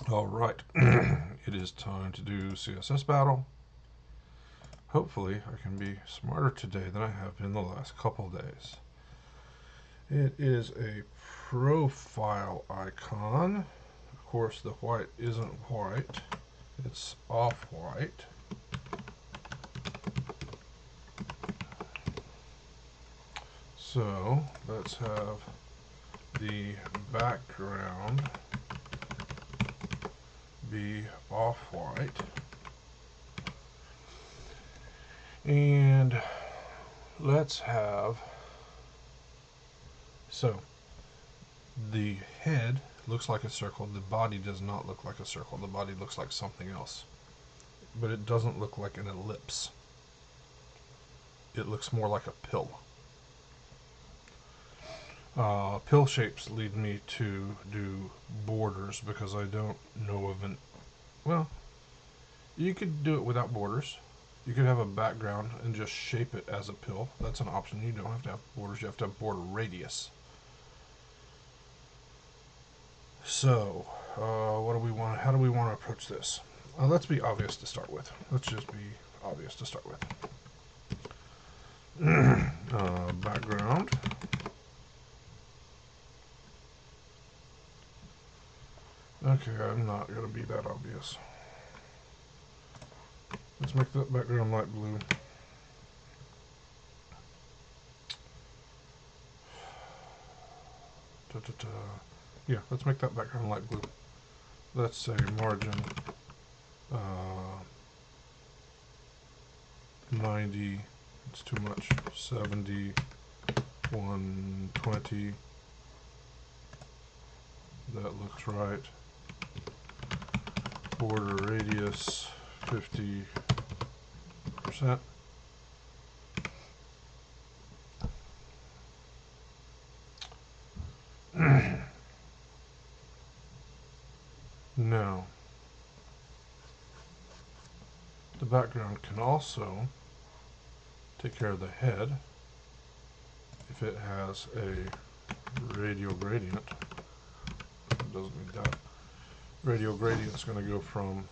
Alright, it is time to do CSS Battle. Hopefully I can be smarter today than I have been the last couple days. It is a profile icon. Of course the white isn't white, it's off-white. So let's have the background be off-white, and let's have, so the head looks like a circle, the body does not look like a circle, the body looks like something else, but it doesn't look like an ellipse, it looks more like a pill. Pill shapes lead me to do borders because I don't know of an, well, you could do it without borders. You could have a background and just shape it as a pill. That's an option. You don't have to have borders. You have to have border radius. So, what do we want? How do we want to approach this? Let's be obvious to start with. Let's just be obvious to start with. Background. Okay, I'm not going to be that obvious. Let's make that background light blue. Yeah, let's make that background light blue. Let's say margin 90, it's too much, 70, 120, that looks right. Border radius 50%. Now, the background can also take care of the head if it has a radial gradient. It doesn't need that. Radial gradient is going to go from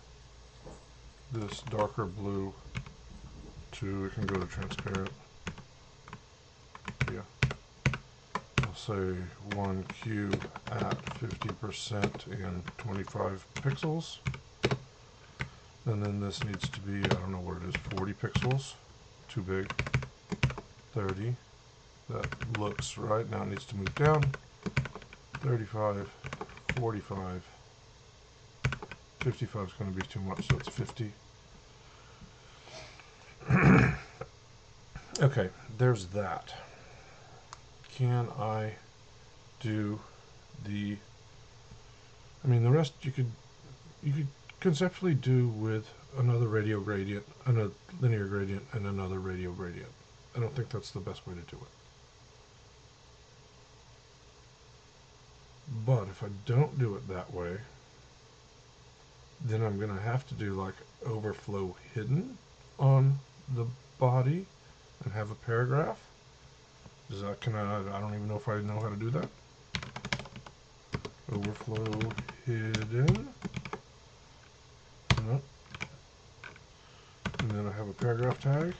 this darker blue to, it can go to transparent. Yeah. I'll say 1Q at 50% and 25 pixels. And then this needs to be, I don't know what it is, 40 pixels. Too big. 30. That looks right. Now it needs to move down. 35, 45. 55 is going to be too much, so it's 50. Okay, there's that. Can I do the, I mean, the rest you could conceptually do with another radial gradient, another linear gradient, and another radial gradient. I don't think that's the best way to do it. But if I don't do it that way, then I'm going to have to do like overflow hidden on the body and have a paragraph. Does that, I don't even know if I know how to do that. Overflow hidden. No. And then I have a paragraph tag.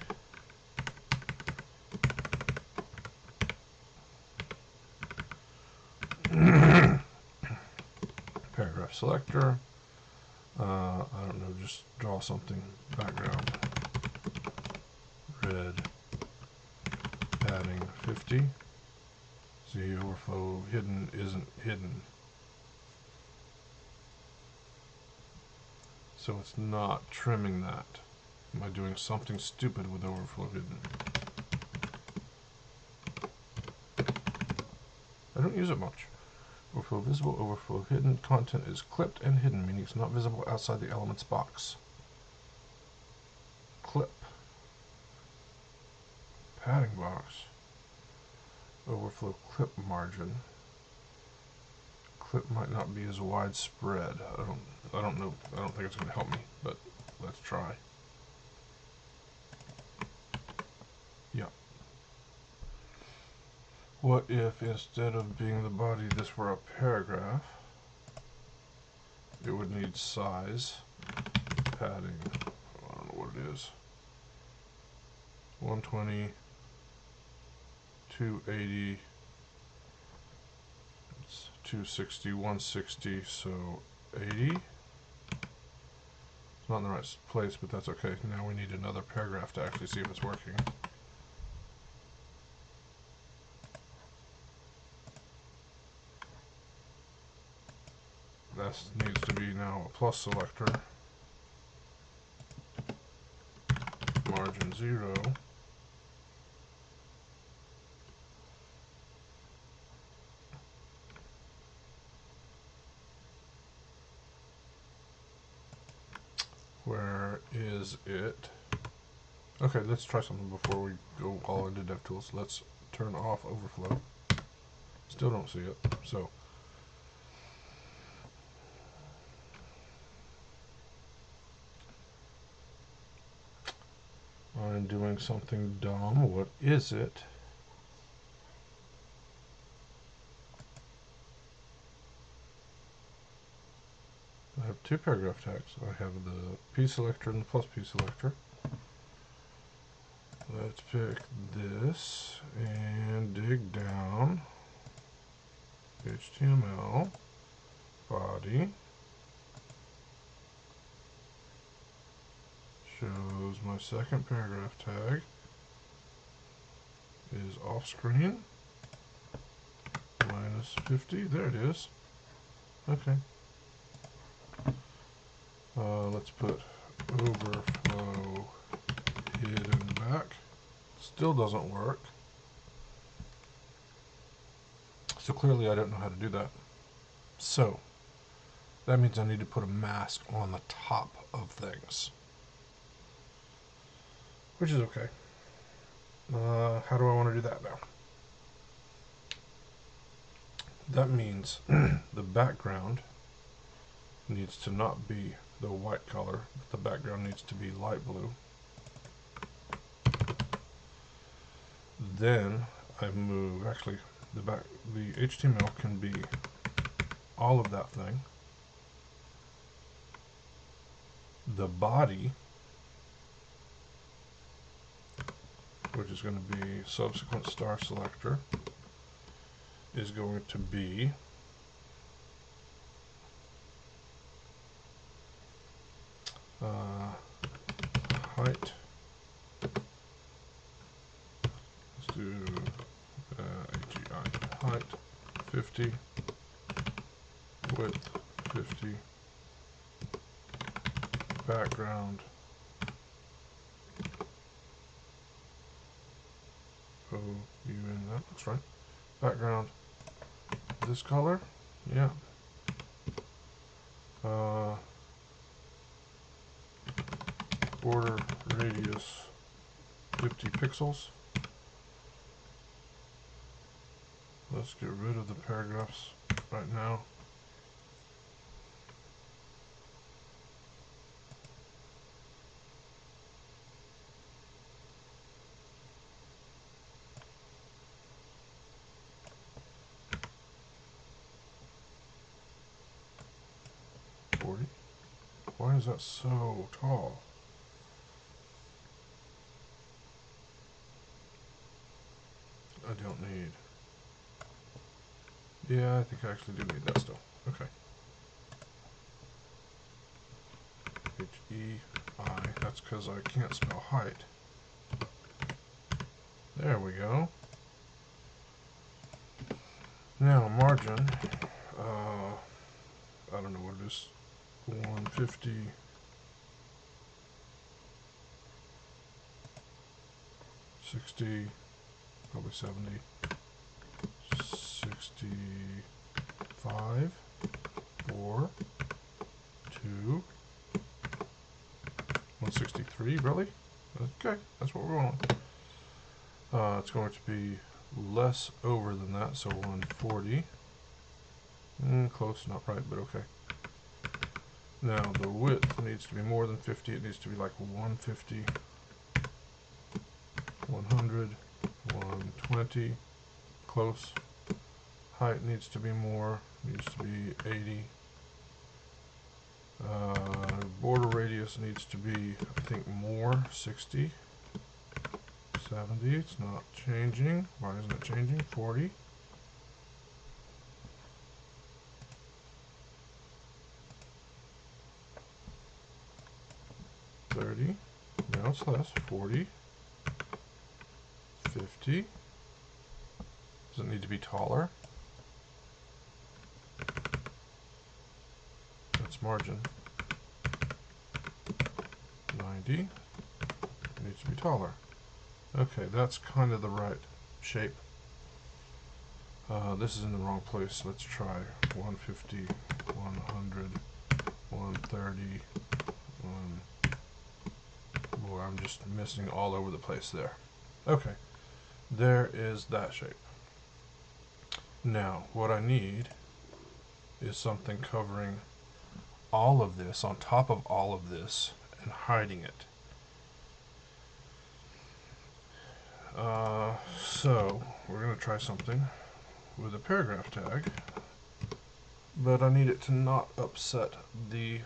Paragraph selector. I don't know, just draw something. Background. Red. Padding 50. See, overflow hidden isn't hidden. So it's not trimming that. Am I doing something stupid with overflow hidden? I don't use it much. Overflow visible, overflow hidden. Content is clipped and hidden, meaning it's not visible outside the elements box. Clip. Padding box. Overflow clip margin. Clip might not be as widespread. I don't know. I don't think it's going to help me, but let's try. Yeah. What if instead of being the body, this were a paragraph? it would need size, padding, I don't know what it is, 120, 280, it's 260, 160, so 80. It's not in the right place, but that's okay. Now we need another paragraph to actually see if it's working. This needs to be now a plus selector. Margin 0. Where is it? Okay, let's try something before we go all into DevTools. Let's turn off overflow. Still don't see it. So I'm doing something dumb. What is it? I have two paragraph tags. I have the P selector and the plus P selector. Let's pick this and dig down. HTML body shows my second paragraph tag is off screen, minus 50. There it is. Okay. Let's put overflow hidden back. Still doesn't work. So clearly I don't know how to do that. So that means I need to put a mask on the top of things, which is okay. How do I want to do that now? That means the background needs to not be the white color, but the background needs to be light blue. Then I move, actually the HTML can be all of that thing. The body, which is going to be subsequent star selector, is going to be height. Let's do AGI height 50, width 50, background O-U-N, that looks right. Background this color, yeah. Border radius 50 pixels. Let's get rid of the paragraphs right now. Why is that so tall? I don't need. Yeah, I think I actually do need that still. Okay. H-E-I, that's because I can't spell height. There we go. Now margin, I don't know what it is, 150, 60, probably 70, 65, 4, 2, 163, really? Okay, that's what we're going with. It's going to be less over than that, so 140. Close, not right, but okay. Now the width needs to be more than 50. It needs to be like 150, 100, 120. Close. Height needs to be more. Needs to be 80. this needs to be, I think, more 60, 70. It's not changing. Why isn't it changing? 40. Now it's less. 40. 50. Does it need to be taller? That's margin. 90. It needs to be taller. Okay, that's kind of the right shape. This is in the wrong place. Let's try 150, 100, 130, boy, I'm just missing all over the place there. Okay, there is that shape. Now, what I need is something covering all of this, on top of all of this, and hiding it. So, we're going to try something with a paragraph tag, but I need it to not upset the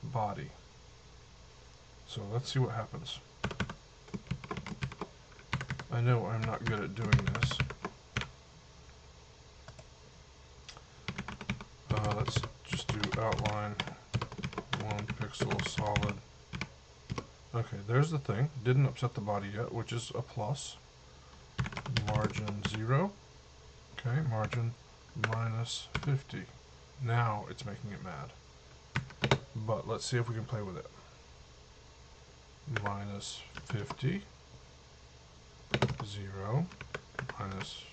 body. So let's see what happens. I know I'm not good at doing this. Let's just do outline 1 pixel solid. Okay, there's the thing. Didn't upset the body yet, which is a plus. Margin 0. Okay, margin minus 50. Now it's making it mad. But let's see if we can play with it. Minus 50. 0. Minus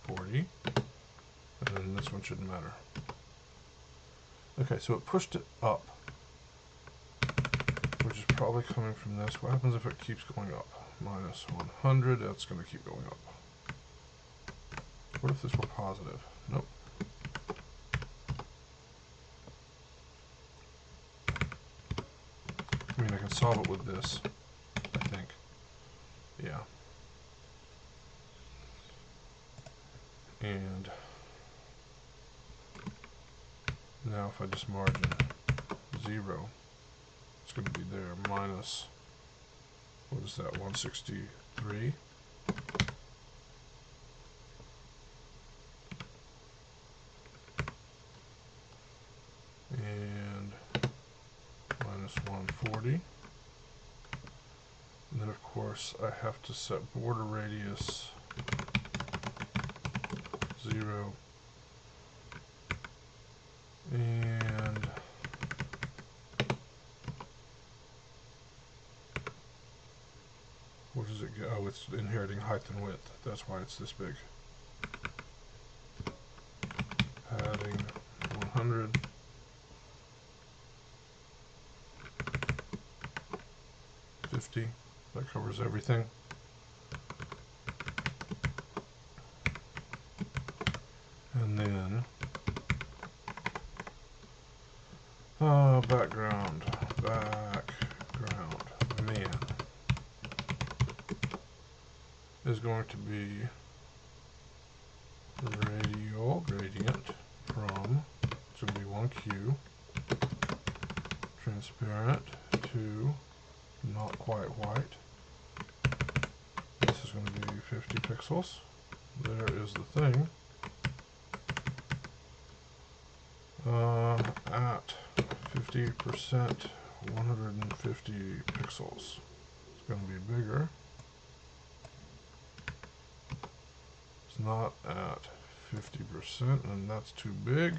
40. And then this one shouldn't matter. Okay, so it pushed it up, which is probably coming from this. What happens if it keeps going up? Minus 100, that's going to keep going up. What if this were positive? Nope. I mean, I can solve it with this, I think. Yeah. And now if I just margin 0, it's going to be there, minus, what is that, 163? And minus 140. And then of course I have to set border radius 0. And what does it get? Oh, it's inheriting height and width. That's why it's this big. Padding 100. That covers everything. And then background, man is going to be radial gradient from, it's going to be 1Q, transparent to not quite white. This is going to be 50 pixels. There is the thing. At 50%, 150 pixels. It's going to be bigger. It's not at 50%, and that's too big.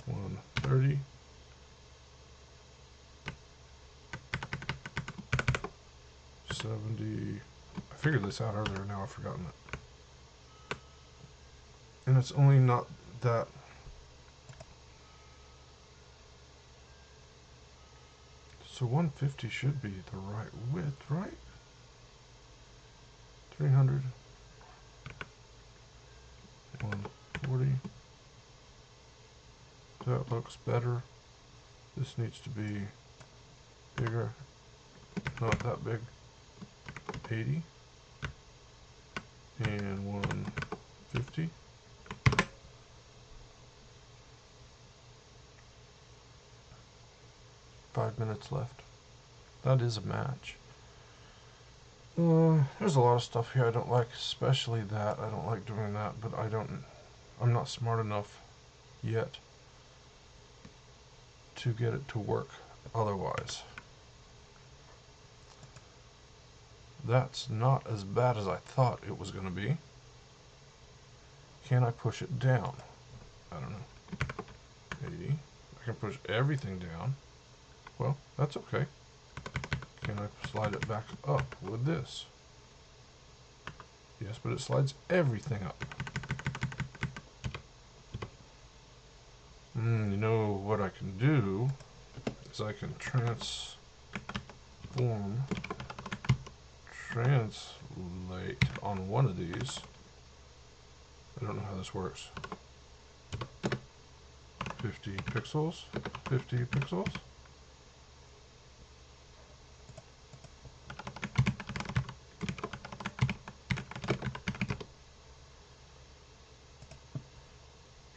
130. I figured this out earlier, now I've forgotten it. And it's only not that. So 150 should be the right width, right? 300. 140. That looks better. This needs to be bigger. Not that big. 80 and 150. 5 minutes left. That is a match. There's a lot of stuff here I don't like, especially that. I don't like doing that, but I'm not smart enough yet to get it to work otherwise. That's not as bad as I thought it was going to be. Can I push it down? I don't know. 80. I can push everything down. Well, that's okay. Can I slide it back up with this? Yes, but it slides everything up. You know what I can do is I can translate on one of these. I don't know how this works. 50 pixels, 50 pixels.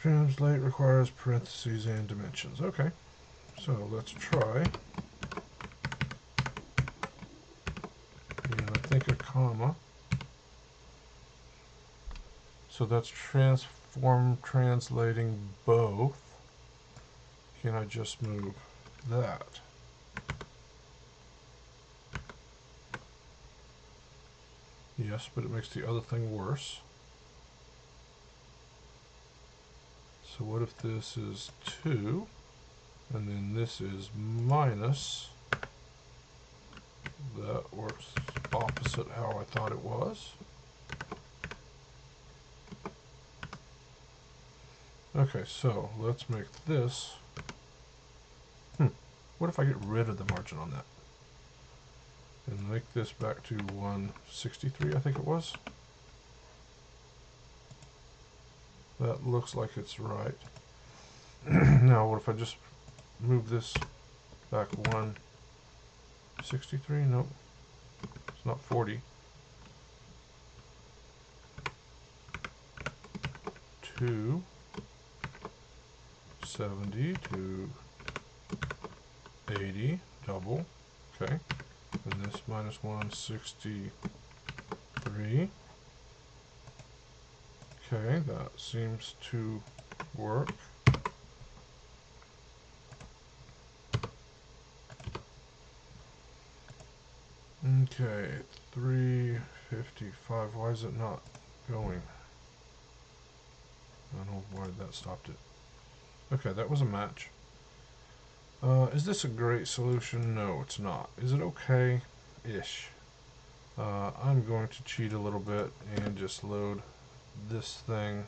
Translate requires parentheses and dimensions. Okay, so let's try. And I think a comma. So that's translating both. Can I just move that? Yes, but it makes the other thing worse. So what if this is 2, and then this is minus? That works opposite how I thought it was. Okay, so let's make this. What if I get rid of the margin on that? And make this back to 163, I think it was. That looks like it's right. Now, what if I just move this back 163? Nope. It's not 40. 270 to 80, double. Okay. And this minus 163. Okay, that seems to work. Okay, 355. Why is it not going? I don't know why that stopped it. Okay, that was a match. Is this a great solution? No, it's not. Is it okay-ish? I'm going to cheat a little bit and just load this thing.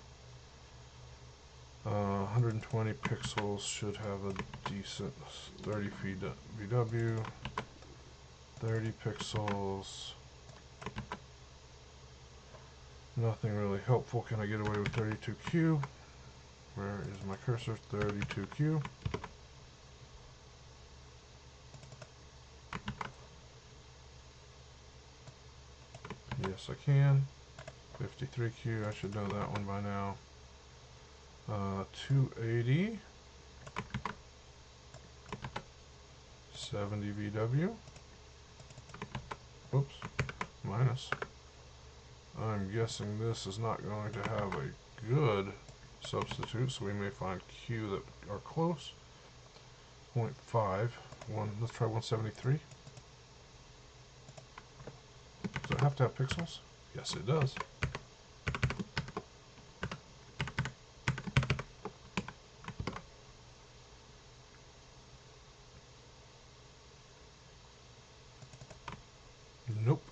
120 pixels should have a decent 30 VW. 30 pixels. Nothing really helpful. Can I get away with 32Q? Where is my cursor? 32Q. Yes, I can. 53Q, I should know that one by now. 280. 70 VW. Oops, minus. I'm guessing this is not going to have a good substitute, so we may find Q that are close. 0.5. Let's try 173. Does it have to have pixels? Yes, it does. Nope.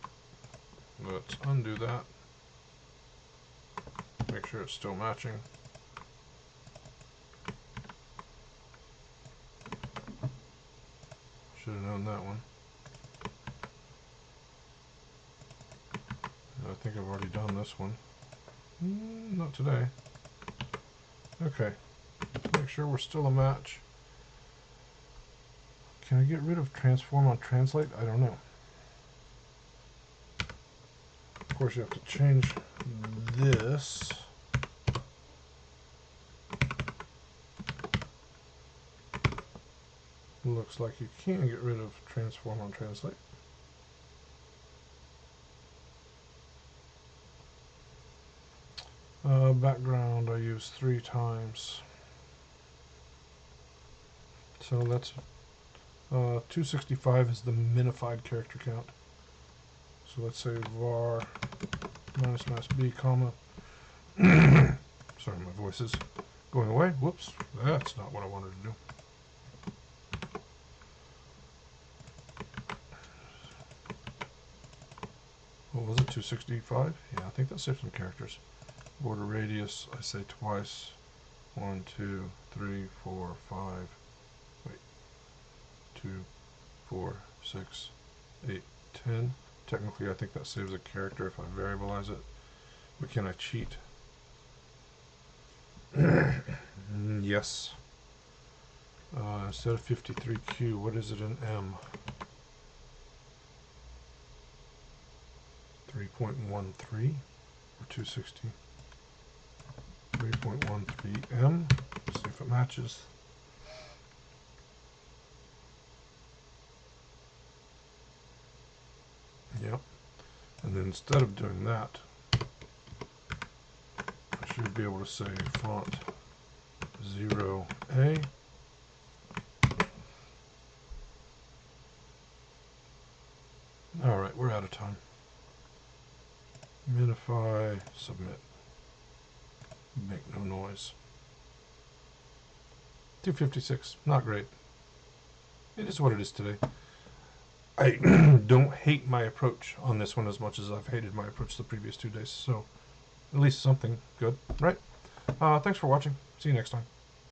Let's undo that. Make sure it's still matching. Should have known that one. I think I've already done this one. Not today. Okay. Make sure we're still a match. Can I get rid of transform on translate? I don't know. Of course, you have to change this. Looks like you can get rid of transform on translate. Background I use 3 times. So that's 265 is the minified character count. So let's say var minus b comma. Sorry, my voice is going away. Whoops, that's not what I wanted to do. What was it, 265? Yeah, I think that saves some characters. Border radius, I say twice. 1, 2, 3, 4, 5. Wait. 2, 4, 6, 8, 10. Technically, I think that saves a character if I variabilize it. But can I cheat? Yes. Instead of 53Q, what is it in M? 3.13 or 260? 3.13M. See if it matches. Yep. And then instead of doing that, I should be able to say font 0A. Alright, we're out of time. Minify, submit. Make no noise. 256, not great. It is what it is today. I don't hate my approach on this one as much as I've hated my approach the previous 2 days, so at least something good, right? Thanks for watching. See you next time.